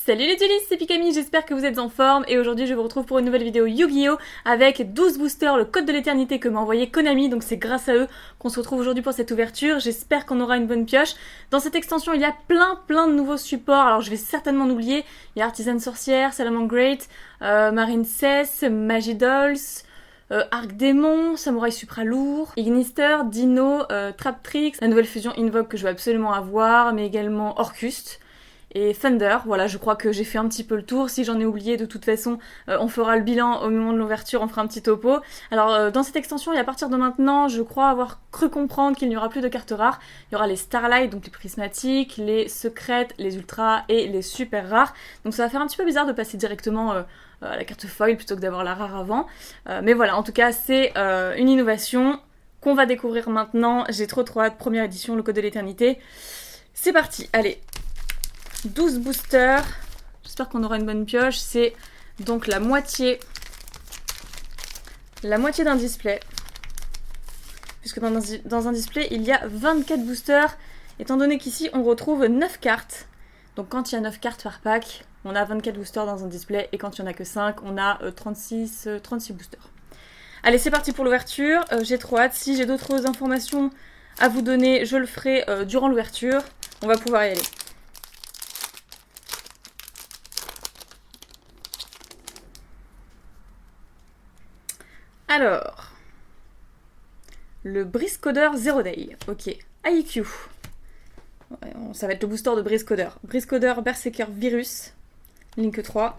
Salut les Tulis, c'est Pikami, j'espère que vous êtes en forme et aujourd'hui je vous retrouve pour une nouvelle vidéo Yu-Gi-Oh! Avec 12 boosters, le code de l'éternité que m'a envoyé Konami, donc c'est grâce à eux qu'on se retrouve aujourd'hui pour cette ouverture. J'espère qu'on aura une bonne pioche. Dans cette extension il y a plein de nouveaux supports, alors je vais certainement en oublier. Il y a Artisan Sorcière, Salamandre Great, Marine Cess, Magidolls, Arc Démon, Samouraï Supra Lourd, Ignister, Dino, Traptrix, la nouvelle fusion Invoke que je veux absolument avoir, mais également Orcust. Et Thunder, voilà, je crois que j'ai fait un petit peu le tour. Si j'en ai oublié, de toute façon, on fera le bilan au moment de l'ouverture, on fera un petit topo. Alors, dans cette extension, et à partir de maintenant, je crois avoir cru comprendre qu'il n'y aura plus de cartes rares. Il y aura les Starlight, donc les prismatiques, les secrètes, les ultras et les super rares. Donc ça va faire un petit peu bizarre de passer directement à la carte foil plutôt que d'avoir la rare avant. Mais voilà, en tout cas, c'est une innovation qu'on va découvrir maintenant. J'ai trop hâte. Première édition, le code de l'éternité. C'est parti, allez. 12 boosters, j'espère qu'on aura une bonne pioche, c'est donc la moitié d'un display, puisque dans un display il y a 24 boosters, étant donné qu'ici on retrouve 9 cartes, donc quand il y a 9 cartes par pack, on a 24 boosters dans un display, et quand il n'y en a que 5, on a 36 boosters. Allez, c'est parti pour l'ouverture, j'ai trop hâte, si j'ai d'autres informations à vous donner, je le ferai durant l'ouverture, on va pouvoir y aller. Alors, le Briscoder Zero Day, ok, IQ, ça va être le booster de Briscoder, Briscoder Berserker Virus, Link 3,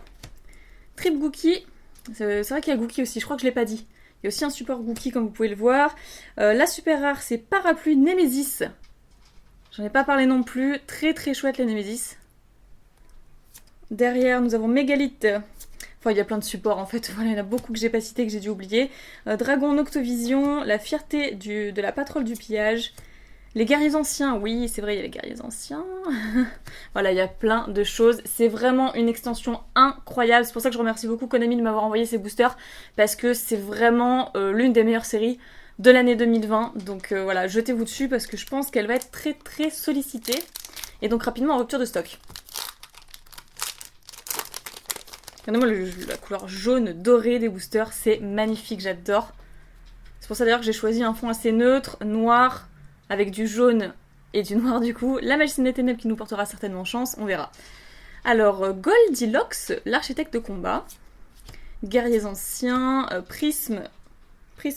Trip Gookie, c'est vrai qu'il y a Gookie aussi, je crois que je l'ai pas dit, il y a aussi un support Gookie comme vous pouvez le voir, la super rare c'est Parapluie Nemesis, j'en ai pas parlé non plus, très chouette les Nemesis, derrière nous avons Mégalith. Enfin, il y a plein de supports en fait, voilà, il y en a beaucoup que j'ai pas cité, que j'ai dû oublier. Dragon Noctovision, la fierté de la patrouille du pillage, les guerriers anciens, oui, c'est vrai, il y a les guerriers anciens. Voilà, il y a plein de choses. C'est vraiment une extension incroyable. C'est pour ça que je remercie beaucoup Konami de m'avoir envoyé ces boosters, parce que c'est vraiment l'une des meilleures séries de l'année 2020. Donc voilà, jetez-vous dessus parce que je pense qu'elle va être très sollicitée. Et donc rapidement en rupture de stock. Regardez-moi la couleur jaune doré des boosters, c'est magnifique, j'adore. C'est pour ça d'ailleurs que j'ai choisi un fond assez neutre, noir, avec du jaune et du noir du coup. La magicienne des ténèbres qui nous portera certainement chance, on verra. Alors, Goldilocks, l'architecte de combat. Guerriers anciens, Prisme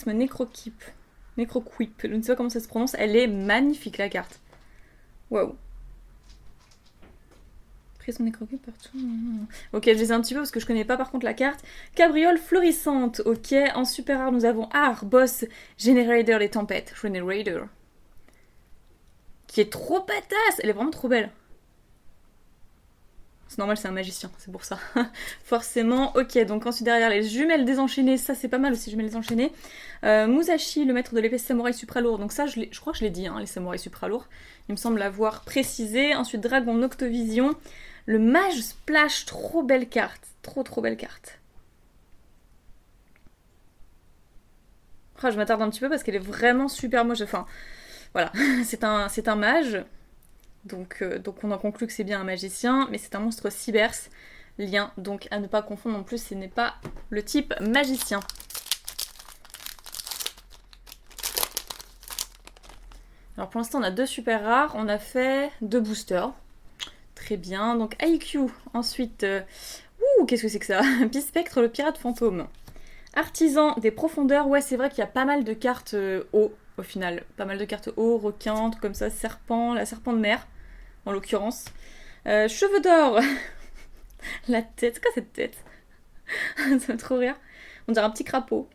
Necroquip, je ne sais pas comment ça se prononce, elle est magnifique la carte. Waouh. Prisme Necroquip partout. Ok, je les ai un petit peu parce que je connais pas par contre la carte. Cabriole florissante, ok. En super rare, nous avons Boss Generator les tempêtes. Generator. Qui est trop badass. Elle est vraiment trop belle. C'est normal, c'est un magicien, c'est pour ça. Forcément, ok. Donc ensuite derrière les jumelles désenchaînées, ça c'est pas mal aussi, jumelles désenchaînées. Musashi, le maître de l'épée samouraï supra lourd. Donc ça, je crois que je l'ai dit, hein, les samouraïs supra lourds. Il me semble l'avoir précisé. Ensuite, Dragon Noctovision. Le Mage Splash, trop belle carte. Trop belle carte. Oh, je m'attarde un petit peu parce qu'elle est vraiment super moche. Enfin, voilà, c'est un mage. Donc on en conclut que c'est bien un magicien, mais c'est un monstre cybers. Lien, donc à ne pas confondre non plus, ce n'est pas le type magicien. Alors pour l'instant on a 2 super rares, on a fait 2 boosters. Très bien, donc IQ, ensuite, qu'est-ce que c'est que ça? Pispectre, le pirate fantôme. Artisan des profondeurs, ouais c'est vrai qu'il y a pas mal de cartes eau au final. Pas mal de cartes eau, requin, tout comme ça, serpent, la serpent de mer, en l'occurrence. Cheveux d'or. La tête, c'est quoi cette tête? Ça me fait trop rire. On dirait un petit crapaud.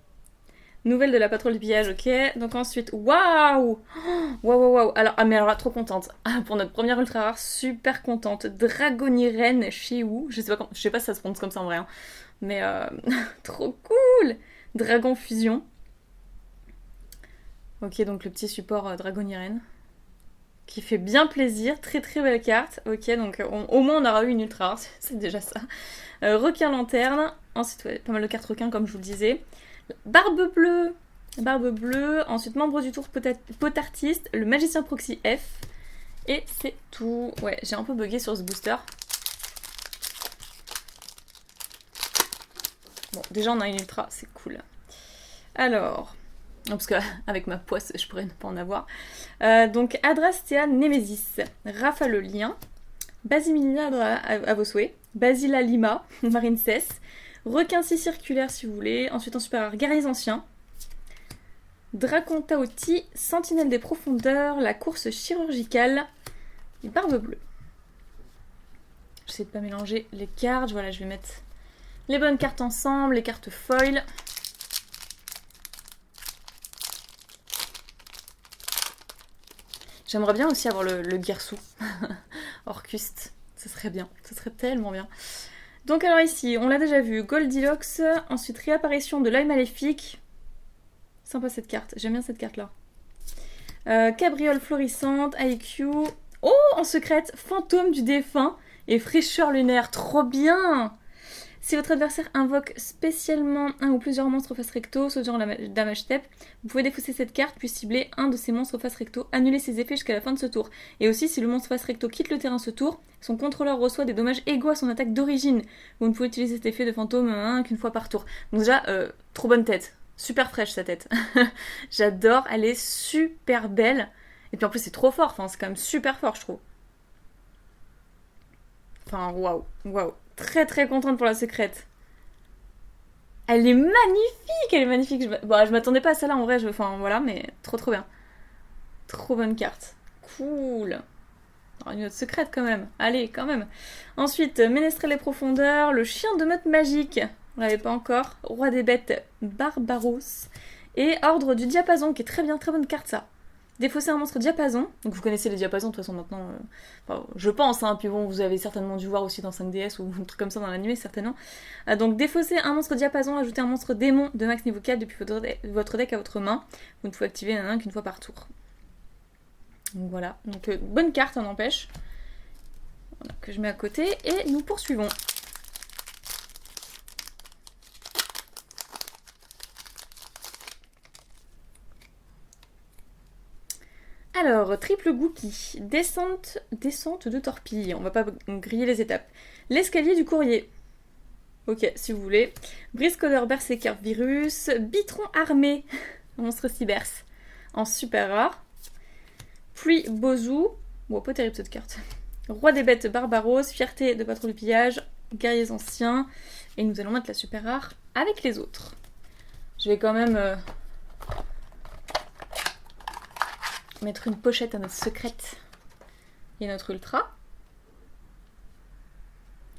Nouvelle de la patrouille du pillage, ok. Donc ensuite, waouh. Alors, mais alors là, trop contente. Pour notre première ultra rare, super contente. Dragonirène Shiwu. Je sais pas si ça se prononce comme ça en vrai. Hein. Mais trop cool. Dragon fusion. Ok, donc le petit support Dragonirène. Qui fait bien plaisir. Très belle carte. Ok, donc au moins on aura eu une ultra rare. C'est déjà ça. Requin lanterne. Ensuite, ouais, pas mal de cartes requins comme je vous le disais. Barbe bleue, ensuite membre du tour potartiste, le magicien proxy F, et c'est tout. Ouais, j'ai un peu bugué sur ce booster. Bon, déjà on a une ultra, c'est cool. Alors, non, parce qu'avec ma poisse, je pourrais ne pas en avoir. Donc, Adrastea Nemesis, Raphalolien, Basimilla à vos souhaits, Basila Lima, Marine Cess, Requin 6 circulaire si vous voulez, ensuite en super rare, Guerriers anciens, Dracontaoti, Sentinelle des profondeurs, la course chirurgicale et Barbe bleue. J'essaie de pas mélanger les cartes, voilà, je vais mettre les bonnes cartes ensemble, les cartes foil. J'aimerais bien aussi avoir le Guirsou. Orcuste. Ce serait bien. Ce serait tellement bien. Donc alors ici, on l'a déjà vu. Goldilocks. Ensuite, réapparition de l'œil maléfique. Sympa cette carte. J'aime bien cette carte-là. Cabriole florissante. IQ. Oh, en secrète, fantôme du défunt. Et fraîcheur lunaire. Trop bien! Si votre adversaire invoque spécialement un ou plusieurs monstres face recto, sauf genre la damage step, vous pouvez défausser cette carte puis cibler un de ces monstres face recto, annuler ses effets jusqu'à la fin de ce tour. Et aussi, si le monstre face recto quitte le terrain ce tour, son contrôleur reçoit des dommages égaux à son attaque d'origine. Vous ne pouvez utiliser cet effet de fantôme qu'une fois par tour. Donc déjà, trop bonne tête. Super fraîche sa tête. J'adore, elle est super belle. Et puis en plus c'est trop fort, enfin, c'est quand même super fort je trouve. Enfin, waouh, waouh. Très très contente pour la secrète. Elle est magnifique, elle est magnifique. Je m'attendais pas à ça là en vrai, enfin voilà, mais trop trop bien. Trop bonne carte. Cool. Alors, une autre secrète quand même. Allez, quand même. Ensuite, Ménestrel les profondeurs, le chien de meute magique. On l'avait pas encore. Roi des bêtes, Barbaros. Et Ordre du diapason, qui est très bien, très bonne carte ça. Défausser un monstre diapason. Donc vous connaissez les diapasons de toute façon maintenant. Enfin, je pense, hein. Puis bon, vous avez certainement dû voir aussi dans 5DS ou un truc comme ça dans l'animé, certainement. Donc défausser un monstre diapason, ajouter un monstre démon de max niveau 4 depuis votre deck à votre main. Vous ne pouvez activer un qu'une fois par tour. Donc voilà. Donc bonne carte, n'empêche. Voilà, que je mets à côté. Et nous poursuivons. Alors, triple Gookie, descente de torpille, on va pas griller les étapes. L'escalier du courrier, ok, si vous voulez. Briscodeur Berserker Virus, Bitron armé, monstre Cybers, en super rare. Puis Bozu, bon, pas terrible cette carte. Roi des bêtes Barbaros, Fierté de patrouille du pillage, Guerriers anciens, et nous allons mettre la super rare avec les autres. Je vais quand même... mettre une pochette à notre secrète et notre ultra.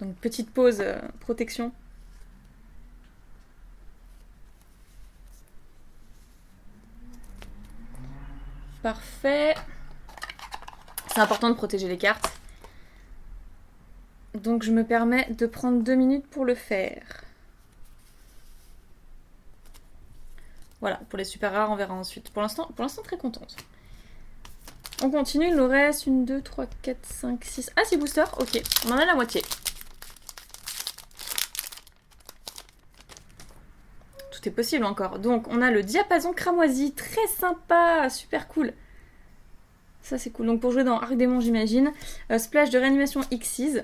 Donc petite pause protection. Parfait. C'est important de protéger les cartes. Donc je me permets de prendre 2 minutes pour le faire. Voilà, pour les super rares, on verra ensuite. Pour l'instant très contente. On continue, il nous reste 1, 2, 3, 4, 5, 6... Ah, 6 boosters. Ok, on en a la moitié. Tout est possible encore. Donc, on a le diapason cramoisi. Très sympa, super cool. Ça, c'est cool. Donc, pour jouer dans Arc Démon, j'imagine. Splash de réanimation Xyz.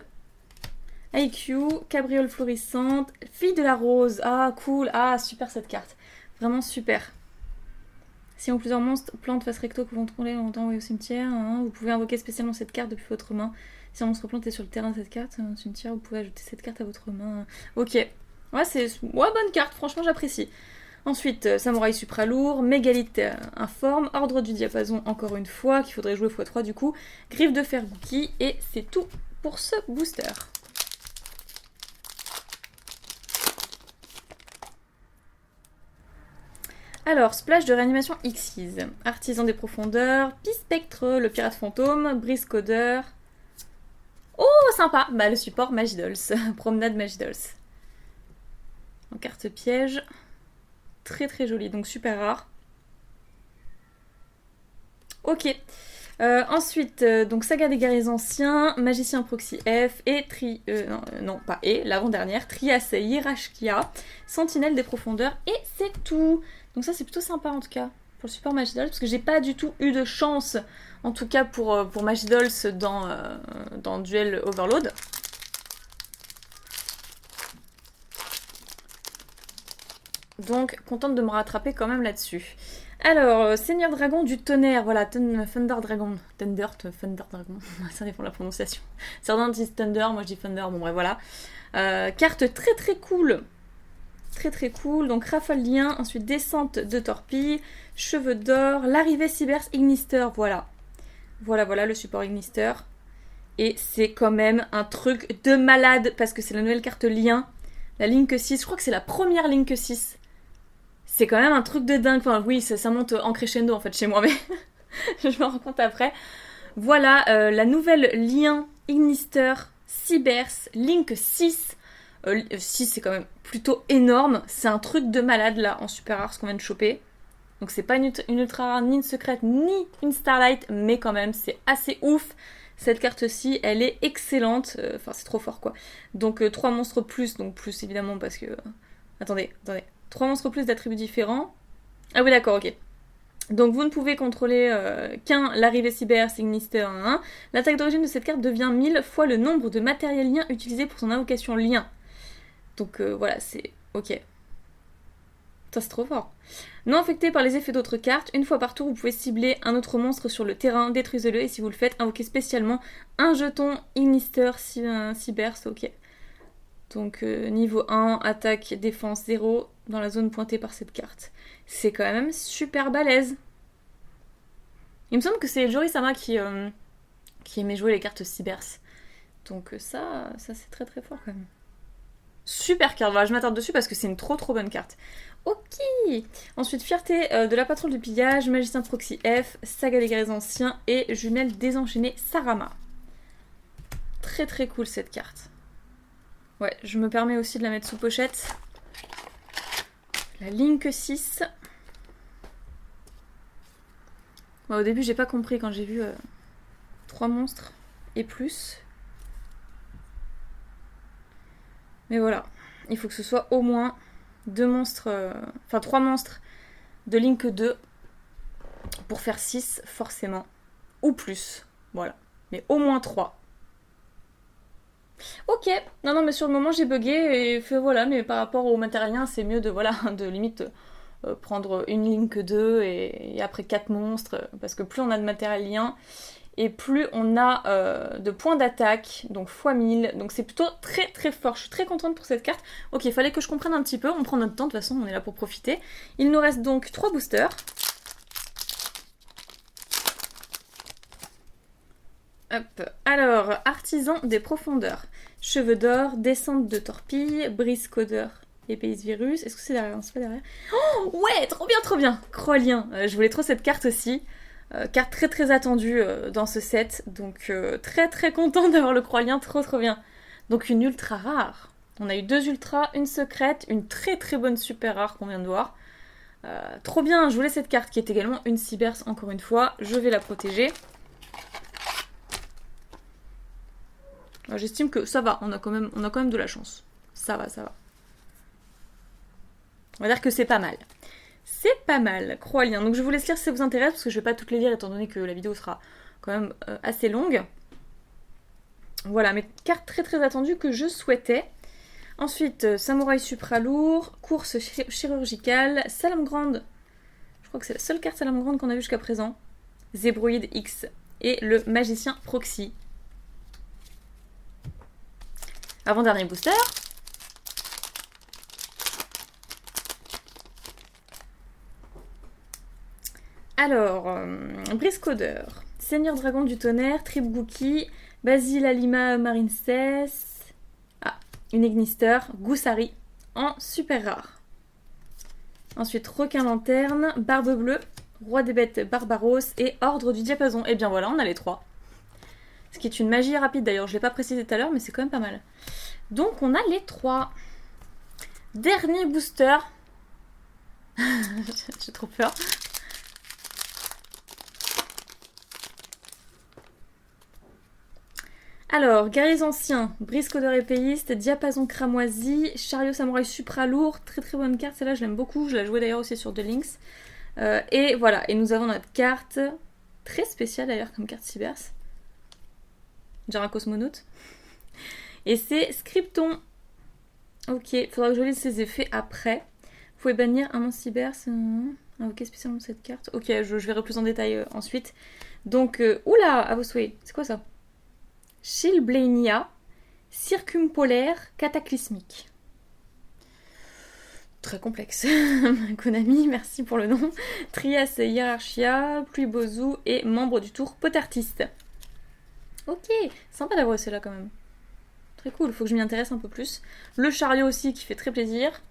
IQ, cabriole florissante. Fille de la rose. Ah, cool. Ah, super cette carte. Vraiment super. Si on plusieurs monstres plantes face recto que vous contrôlez en envoyé au cimetière, vous pouvez invoquer spécialement cette carte depuis votre main. Si un monstre plante est sur le terrain de cette carte, au cimetière, vous pouvez ajouter cette carte à votre main. Ok. Ouais, bonne carte, franchement j'apprécie. Ensuite, Samouraï supra lourd, Mégalith informe, Ordre du diapason encore une fois, qu'il faudrait jouer x3 du coup, Griffe de fer Gookie, et c'est tout pour ce booster. Alors, Splash de réanimation Xyz, Artisan des profondeurs, Pispectre, le pirate fantôme, Briscodeur. Oh, sympa! Bah, le support Magidolls, Promenade Magidolls. En carte piège. Très très joli, donc super rare. Ok. Ensuite, donc Saga des guerriers anciens, Magicien Proxy F, et l'avant-dernière, Trias Hierarchia, Sentinelle des profondeurs, et c'est tout. Donc ça c'est plutôt sympa en tout cas, pour le support Magidolls, parce que j'ai pas du tout eu de chance, en tout cas pour Magidolls dans Duel Overload. Donc, contente de me rattraper quand même là-dessus. Alors, Seigneur Dragon du Tonnerre, voilà, Thunder Dragon. Thunder Dragon, ça dépend de la prononciation. Certains disent Thunder, moi je dis Thunder, bon bref, voilà. Carte très très cool. Très très cool, donc Rafalien, ensuite Descente de Torpille, Cheveux d'Or, l'arrivée Cybers Ignister, voilà. Voilà le support Ignister. Et c'est quand même un truc de malade, parce que c'est la nouvelle carte lien. La Link 6, je crois que c'est la première Link 6. C'est quand même un truc de dingue. Enfin, oui, ça monte en crescendo en fait chez moi, mais je me rends compte après. Voilà, la nouvelle lien Ignister Cybers Link 6. 6, c'est quand même plutôt énorme. C'est un truc de malade là en super rare ce qu'on vient de choper. Donc c'est pas une ultra rare, ni une secrète, ni une Starlight, mais quand même c'est assez ouf. Cette carte-ci, elle est excellente. Enfin, c'est trop fort quoi. Donc 3 monstres plus, donc plus évidemment parce que. Attendez. 3 monstres plus d'attributs différents. Ah oui, d'accord, ok. Donc vous ne pouvez contrôler qu'un l'arrivée cyber Ignister 1. L'attaque d'origine de cette carte devient 1000 fois le nombre de matériels liens utilisés pour son invocation lien. Donc voilà, c'est ok. Ça c'est trop fort. Non affecté par les effets d'autres cartes, une fois par tour vous pouvez cibler un autre monstre sur le terrain, détruisez-le et si vous le faites, invoquez spécialement un jeton Ignister Cyber, c'est ok. Donc niveau 1, attaque, défense 0 dans la zone pointée par cette carte. C'est quand même super balèze. Il me semble que c'est Jory-sama qui aimait jouer les cartes Cybers. Donc ça c'est très très fort quand même. Super carte, voilà, je m'attarde dessus parce que c'est une trop bonne carte. Ok. Ensuite, Fierté de la patrouille de pillage, Magicien Proxy F, Saga des guerriers anciens et Jumelle désenchaînée Sarama. Très très cool cette carte. Ouais, je me permets aussi de la mettre sous pochette. La Link 6. Bon, au début, j'ai pas compris quand j'ai vu 3 monstres et plus. Mais voilà, il faut que ce soit au moins 2 monstres, enfin 3 monstres de Link 2 pour faire 6 forcément, ou plus, voilà, mais au moins 3. Ok, non mais sur le moment j'ai bugué et fait voilà, mais par rapport au matériel c'est mieux de de limite prendre une Link 2 et après 4 monstres, parce que plus on a de matériel lien, et plus on a de points d'attaque, donc x1000, donc c'est plutôt très très fort. Je suis très contente pour cette carte. Ok, il fallait que je comprenne un petit peu, on prend notre temps, de toute façon on est là pour profiter. Il nous reste donc 3 boosters. Hop, alors, Artisan des profondeurs, Cheveux d'or, Descente de torpille, Brise codeur, Épaisse virus, est-ce que c'est derrière? Non, c'est pas derrière. Oh ouais, trop bien. Crolien, je voulais trop cette carte aussi. Carte très très attendue dans ce set, donc très contente d'avoir le Crolien, trop bien. Donc une ultra rare. On a eu 2 ultras, une secrète, une très bonne super rare qu'on vient de voir. Trop bien, je voulais cette carte qui est également une Cybers encore une fois, je vais la protéger. J'estime que ça va, on a quand même de la chance. Ça va. On va dire que c'est pas mal. C'est pas mal, Crolien. Donc je vous laisse lire si ça vous intéresse, parce que je vais pas toutes les lire étant donné que la vidéo sera quand même assez longue. Voilà, mes cartes très attendues que je souhaitais. Ensuite, Samouraï Supra lourd, Course chirurgicale, Salamgrande. Je crois que c'est la seule carte Salamgrande qu'on a vue jusqu'à présent. Zébroïde X et le Magicien Proxy. Avant-dernier booster. Alors, Briscodeur, Seigneur Dragon du Tonnerre, Tribgouki, Basile Alima Marincess, une Ignister, Goussari, en super rare. Ensuite, Requin Lanterne, Barbe Bleue, Roi des Bêtes Barbaros et Ordre du Diapason. Et bien voilà, on a les 3. Ce qui est une magie rapide d'ailleurs, je ne l'ai pas précisé tout à l'heure, mais c'est quand même pas mal. Donc on a les 3. Dernier booster. J'ai trop peur. Alors, guerriers anciens, Briscodeur épéiste, Diapason cramoisi, Chariot samouraï supra lourd, très bonne carte, celle-là je l'aime beaucoup, je la jouais d'ailleurs aussi sur The Links. Et voilà, et nous avons notre carte, très spéciale d'ailleurs comme carte Cybers. Genre un cosmonaute. Et c'est Scripton. Ok, faudra que je lise ses effets après. pouvez bannir un monstre cyber, c'est invoqué spécialement cette carte. Ok, je verrai plus en détail ensuite. Donc, oula, à vos souhaits. C'est quoi ça? Shilblania, circumpolaire, cataclysmique. Très complexe. Konami, merci pour le nom. Trias Hierarchia, Pluie Bozu et membre du tour Potartiste. Ok, sympa d'avoir celle-là quand même. Très cool, faut que je m'y intéresse un peu plus. Le chariot aussi qui fait très plaisir.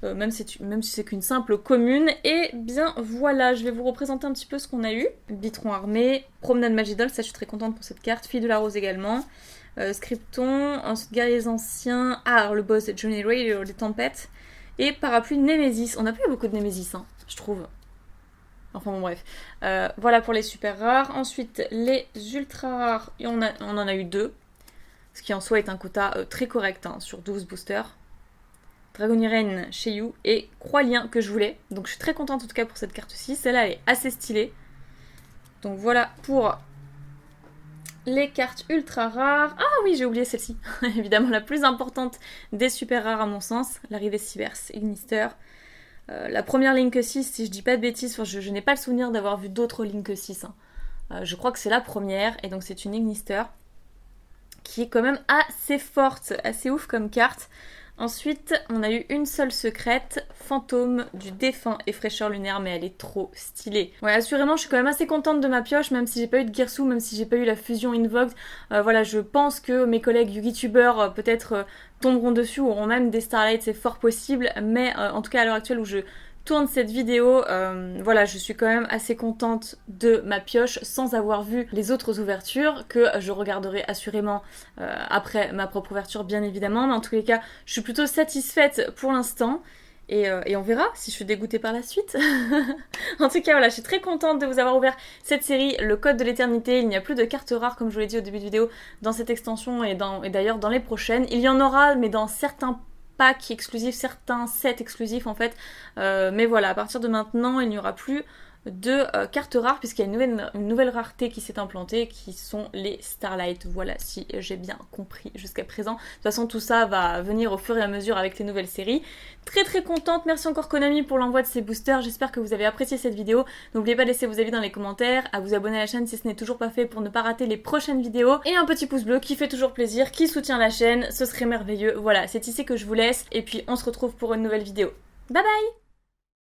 Même si c'est qu'une simple commune. Et bien voilà, je vais vous représenter un petit peu ce qu'on a eu. Bitron armé, promenade Magidol, ça je suis très contente pour cette carte. Fille de la Rose également. Scripton, ensuite guerriers anciens. Ah, le boss Johnny Ray, les tempêtes. Et parapluie Némésis. On n'a pas eu beaucoup de Némésis, hein, je trouve. Enfin bon bref. Voilà pour les super rares. Ensuite, les ultra rares. Et on en a eu 2. Ce qui en soi est un quota très correct hein, sur 12 boosters. Dragoniren chez You et Croix-Lien que je voulais. Donc je suis très contente en tout cas pour cette carte-ci. Celle-là elle est assez stylée. Donc voilà pour les cartes ultra rares. Ah oui, j'ai oublié celle-ci. Évidemment la plus importante des super rares à mon sens. L'arrivée Sivers, Ignister. La première Link 6, si je dis pas de bêtises, enfin, je n'ai pas le souvenir d'avoir vu d'autres Link 6. Hein. Je crois que c'est la première. Et donc c'est une Ignister qui est quand même assez forte, assez ouf comme carte. Ensuite, on a eu une seule secrète, Fantôme du défunt et fraîcheur lunaire, mais elle est trop stylée. Ouais, assurément, je suis quand même assez contente de ma pioche, même si j'ai pas eu de Girsu, même si j'ai pas eu la fusion Invoked. Voilà, je pense que mes collègues YouTubeurs peut-être tomberont dessus, ou auront même des Starlights, c'est fort possible, mais en tout cas à l'heure actuelle où je tourne cette vidéo, voilà, je suis quand même assez contente de ma pioche sans avoir vu les autres ouvertures que je regarderai assurément après ma propre ouverture bien évidemment, mais en tous les cas je suis plutôt satisfaite pour l'instant et on verra si je suis dégoûtée par la suite. En tout cas voilà, je suis très contente de vous avoir ouvert cette série, le code de l'éternité. Il n'y a plus de cartes rares comme je vous l'ai dit au début de vidéo dans cette extension et d'ailleurs dans les prochaines. Il y en aura mais dans certains packs exclusifs, certains sets exclusifs en fait, mais voilà, à partir de maintenant il n'y aura plus de cartes rares puisqu'il y a une nouvelle rareté qui s'est implantée qui sont les Starlight, voilà si j'ai bien compris jusqu'à présent. De toute façon tout ça va venir au fur et à mesure avec les nouvelles séries. Très très contente, merci encore Konami pour l'envoi de ces boosters, j'espère que vous avez apprécié cette vidéo. N'oubliez pas de laisser vos avis dans les commentaires, à vous abonner à la chaîne si ce n'est toujours pas fait pour ne pas rater les prochaines vidéos, et un petit pouce bleu qui fait toujours plaisir, qui soutient la chaîne, ce serait merveilleux. Voilà, c'est ici que je vous laisse, et puis on se retrouve pour une nouvelle vidéo. Bye bye!